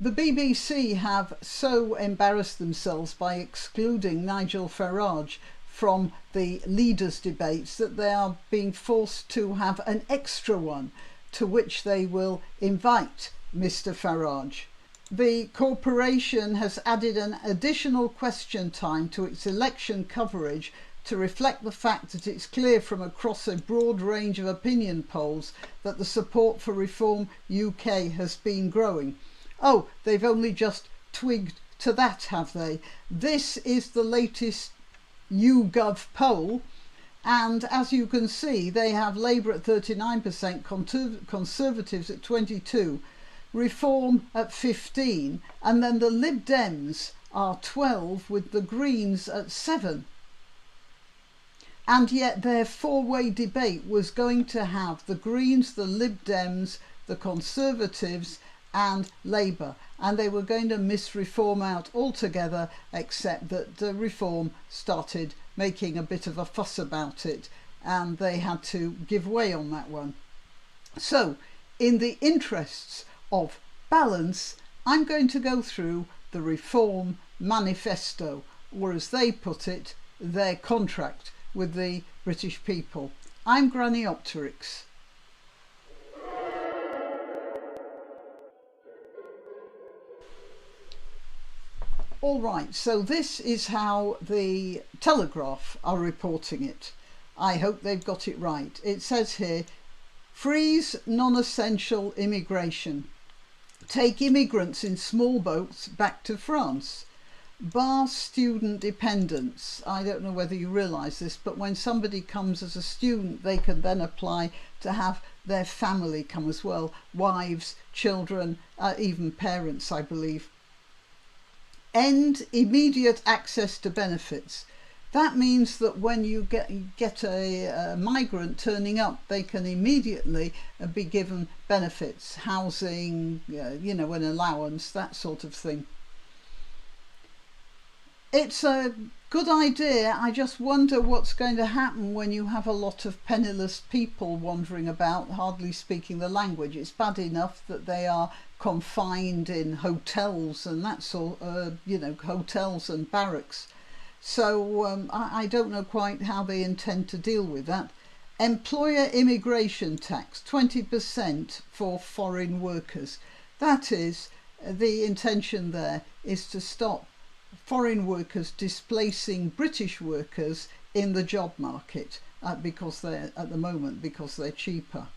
The BBC have so embarrassed themselves by excluding Nigel Farage from the leaders' debates that they are being forced to have an extra one to which they will invite Mr Farage. The corporation has added an additional question time to its election coverage to reflect the fact that it's clear from across a broad range of opinion polls that the support for Reform UK has been growing. Oh, they've only just twigged to that, have they? This is the latest YouGov poll, and as you can see, they have Labour at 39%, Conservatives at 22%, Reform at 15%, and then the Lib Dems are 12%, with the Greens at 7%. And yet their four-way debate was going to have the Greens, the Lib Dems, the Conservatives and Labour, and they were going to miss Reform out altogether, except that Reform started making a bit of a fuss about it and they had to give way on that one. So in the interests of balance, I'm going to go through the Reform Manifesto, or as they put it, their contract with the British people. I'm Granniopteryx. All right, so this is how the Telegraph are reporting it. I hope they've got it right. It says here, freeze non-essential immigration. Take immigrants in small boats back to France. Bar student dependents. I don't know whether you realise this, but when somebody comes as a student, they can then apply to have their family come as well. Wives, children, even parents, I believe. End immediate access to benefits. That means that when you get a migrant turning up, they can immediately be given benefits, housing, an allowance, that sort of thing. It's a good idea. I just wonder what's going to happen when you have a lot of penniless people wandering about, hardly speaking the language. It's bad enough that they are confined in hotels and that sort, hotels and barracks. So I don't know quite how they intend to deal with that. Employer immigration tax, 20% for foreign workers. That is, the intention there is to stop foreign workers displacing British workers in the job market because they're cheaper.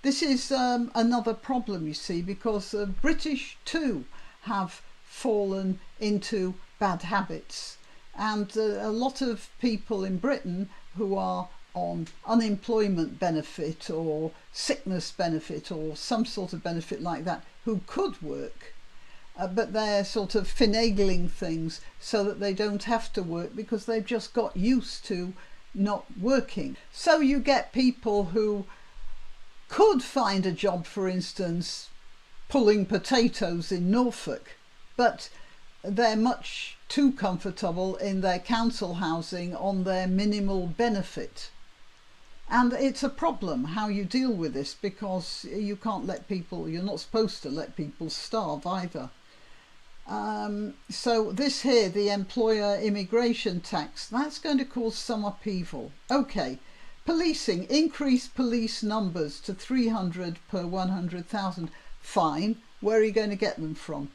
This is another problem, you see, because British too have fallen into bad habits, and a lot of people in Britain who are on unemployment benefit or sickness benefit or some sort of benefit like that, who could work, but they're sort of finagling things so that they don't have to work because they've just got used to not working. So you get people who could find a job, for instance, pulling potatoes in Norfolk, but they're much too comfortable in their council housing on their minimal benefit. And it's a problem how you deal with this, because you can't let people, you're not supposed to let people starve either. So this here, the employer immigration tax, that's going to cause some upheaval. Okay, policing, increase police numbers to 300 per 100,000. Fine, where are you going to get them from?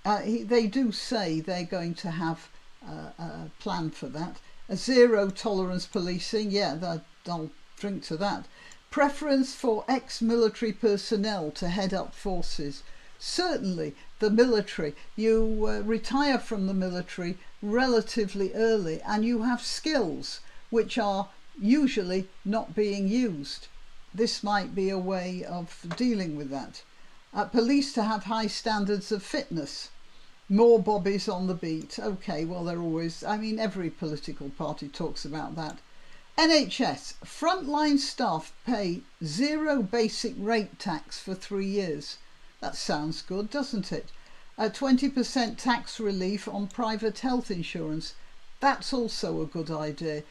They do say they're going to have a plan for that. A zero tolerance policing, yeah, I'll drink to that. Preference for ex-military personnel to head up forces. Certainly the military, you retire from the military relatively early and you have skills which are usually not being used. This might be a way of dealing with that. Police to have high standards of fitness. More bobbies on the beat. Okay, well, they're always, every political party talks about that. NHS, frontline staff pay zero basic rate tax for 3 years. That sounds good, doesn't it? 20% tax relief on private health insurance. That's also a good idea.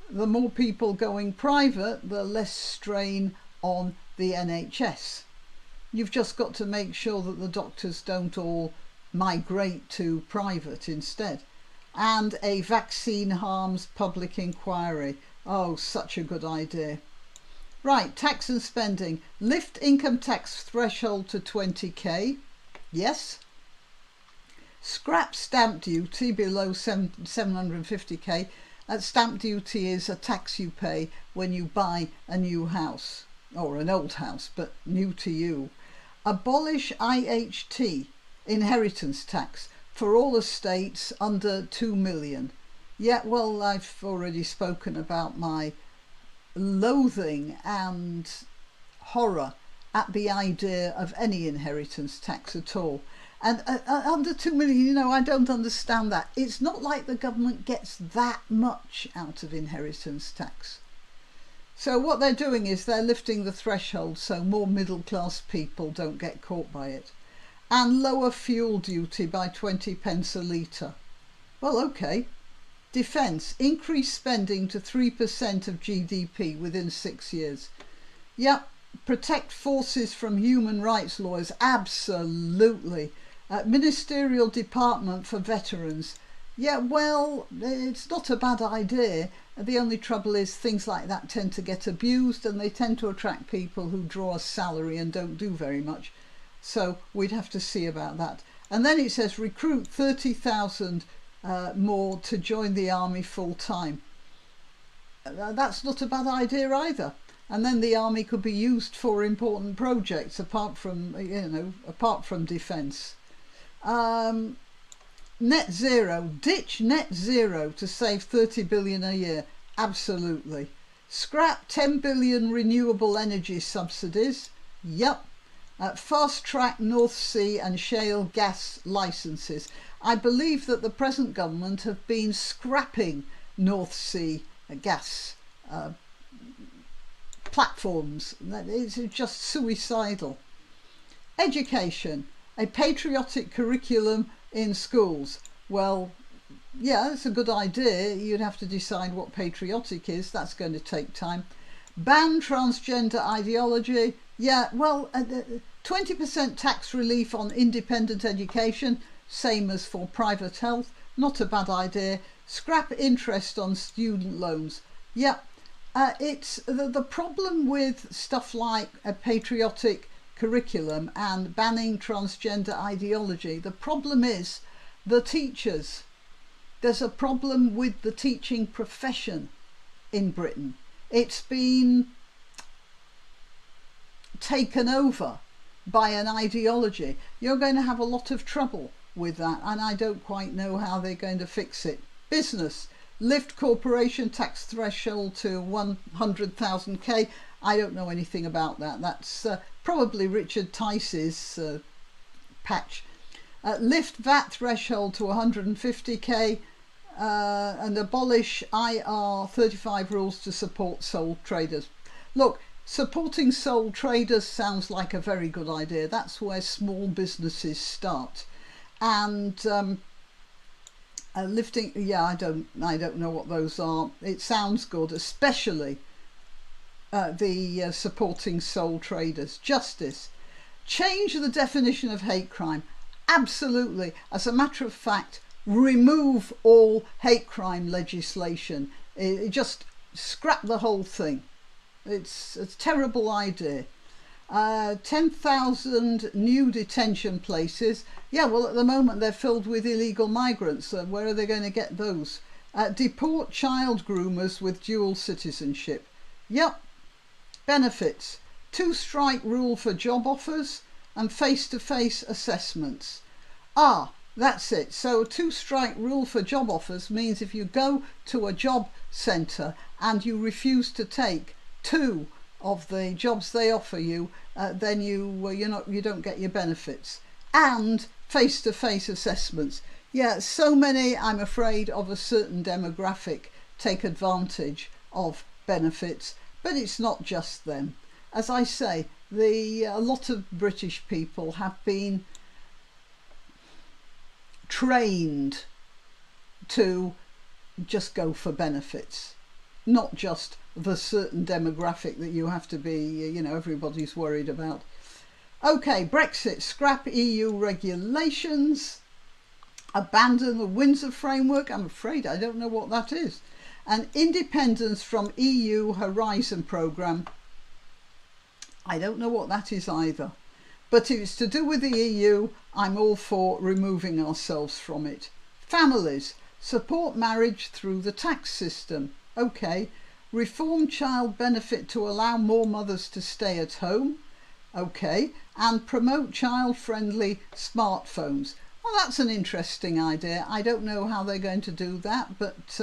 The more people going private, the less strain on the NHS. You've just got to make sure that the doctors don't all migrate to private instead. And a vaccine harms public inquiry. Oh, such a good idea. Right, tax and spending. Lift income tax threshold to 20k. Yes. Scrap stamp duty below 750k. Stamp duty is a tax you pay when you buy a new house, or an old house, but new to you. Abolish IHT, inheritance tax, for all estates under 2 million. Yeah, well, I've already spoken about my loathing and horror at the idea of any inheritance tax at all. And under 2 million, I don't understand that. It's not like the government gets that much out of inheritance tax. So what they're doing is they're lifting the threshold so more middle class people don't get caught by it. And lower fuel duty by 20 pence a litre. Well, okay. Defence, increase spending to 3% of GDP within 6 years. Yep. Protect forces from human rights lawyers. Absolutely. Ministerial Department for Veterans. Yeah, well, it's not a bad idea. The only trouble is things like that tend to get abused, and they tend to attract people who draw a salary and don't do very much. So we'd have to see about that. And then it says recruit 30,000 more to join the army full time. That's not a bad idea either. And then the army could be used for important projects apart from defence. Net zero, ditch net zero to save 30 billion a year. Absolutely. Scrap 10 billion renewable energy subsidies. Yep. Fast track North Sea and shale gas licenses. I believe that the present government have been scrapping North Sea gas platforms. It's just suicidal. Education, a patriotic curriculum in schools. Well, yeah, it's a good idea. You'd have to decide what patriotic is. That's going to take time. Ban transgender ideology. Yeah, well, 20% tax relief on independent education, same as for private health. Not a bad idea. Scrap interest on student loans. Yeah, it's the problem with stuff like a patriotic curriculum and banning transgender ideology. The problem is the teachers. There's a problem with the teaching profession in Britain. It's been taken over by an ideology. You're going to have a lot of trouble with that, and I don't quite know how they're going to fix it. Business, lift corporation tax threshold to 100,000k. I don't know anything about that. That's probably Richard Tice's patch. Lift VAT threshold to 150k and abolish IR35 rules to support sole traders. Look, supporting sole traders sounds like a very good idea. That's where small businesses start. And lifting, yeah, I don't know what those are. It sounds good, especially the supporting sole traders. Justice, change the definition of hate crime. Absolutely. As a matter of fact, remove all hate crime legislation. Just scrap the whole thing. It's a terrible idea. 10,000 new detention places. Yeah, well, at the moment they're filled with illegal migrants. Where are they going to get those? Deport child groomers with dual citizenship. Yep. Benefits. 2-strike rule for job offers and face-to-face assessments. That's it. So a 2-strike rule for job offers means if you go to a job centre and you refuse to take 2 of the jobs they offer you, then you don't get your benefits. And face-to-face assessments. Yeah, so many, I'm afraid, of a certain demographic take advantage of benefits, but it's not just them. As I say, a lot of British people have been trained to just go for benefits, not just the certain demographic that you have to be, everybody's worried about. Okay, Brexit, scrap EU regulations, abandon the Windsor framework. I'm afraid I don't know what that is. And independence from EU Horizon programme. I don't know what that is either. But if it's to do with the EU, I'm all for removing ourselves from it. Families, support marriage through the tax system. Okay. Reform child benefit to allow more mothers to stay at home. Okay. And promote child-friendly smartphones. Well, that's an interesting idea. I don't know how they're going to do that, but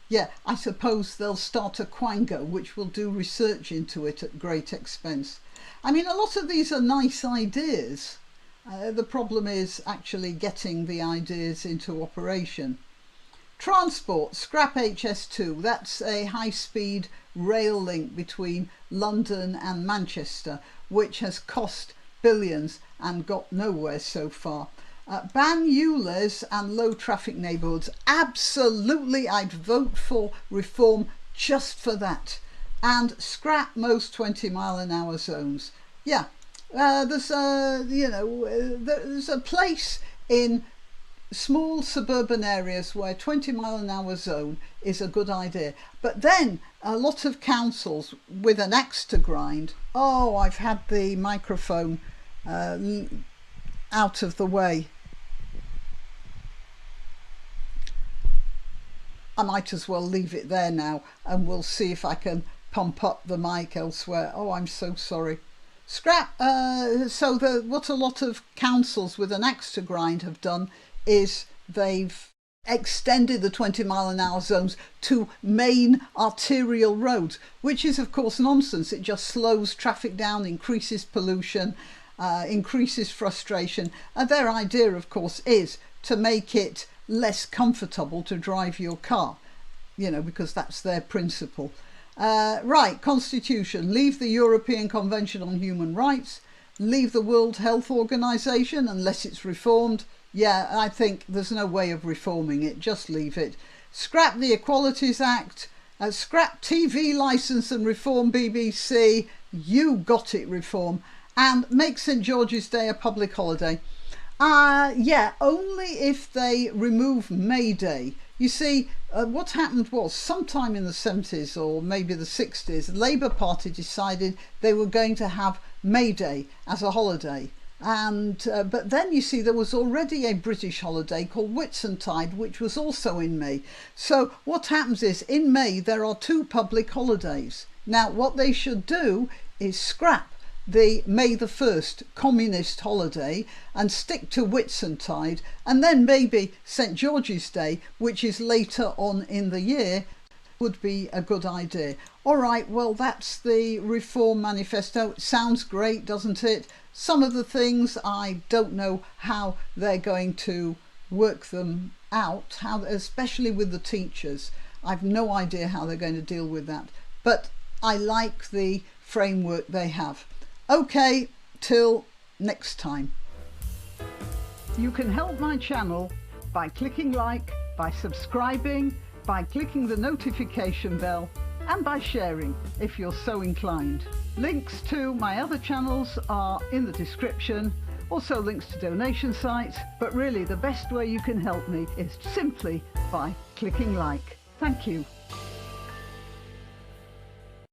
yeah, I suppose they'll start a quango which will do research into it at great expense. I mean, a lot of these are nice ideas. The problem is actually getting the ideas into operation. Transport, scrap HS2. That's a high-speed rail link between London and Manchester, which has cost billions and got nowhere so far. Ban ULEZ and low traffic neighbourhoods. Absolutely, I'd vote for reform just for that. And scrap most 20-mile-an-hour zones. Yeah, there's a place in small suburban areas where 20-mile-an-hour zone is a good idea. But then a lot of councils with an axe to grind. Oh, I've had the microphone out of the way. I might as well leave it there now, and we'll see if I can pump up the mic elsewhere. Oh, I'm so sorry. Scrap. What a lot of councils with an axe to grind have done is they've extended the 20-mile-an-hour zones to main arterial roads, which is of course nonsense. It just slows traffic down, increases pollution, increases frustration. And their idea, of course, is to make it less comfortable to drive your car, because that's their principle. Right, Constitution, leave the European Convention on Human Rights, leave the World Health Organization unless it's reformed. Yeah, I think there's no way of reforming it, just leave it. Scrap the Equalities Act, scrap TV licence and reform BBC. You got it, reform. And make St George's Day a public holiday. Yeah, only if they remove May Day. You see, what happened was sometime in the 70s or maybe the 60s, the Labour Party decided they were going to have May Day as a holiday. And but then you see there was already a British holiday called Whitsuntide, which was also in May. So what happens is in May there are two public holidays. Now what they should do is scrap the May the 1st communist holiday and stick to Whitsuntide, and then maybe St George's Day, which is later on in the year, would be a good idea. All right, well, that's the Reform Manifesto. It sounds great, doesn't it? Some of the things I don't know how they're going to work them out, especially with the teachers. I've no idea how they're going to deal with that, but I like the framework they have. Okay, till next time. You can help my channel by clicking like, by subscribing, by clicking the notification bell, and by sharing if you're so inclined. Links to my other channels are in the description, also links to donation sites, but really the best way you can help me is simply by clicking like. Thank you.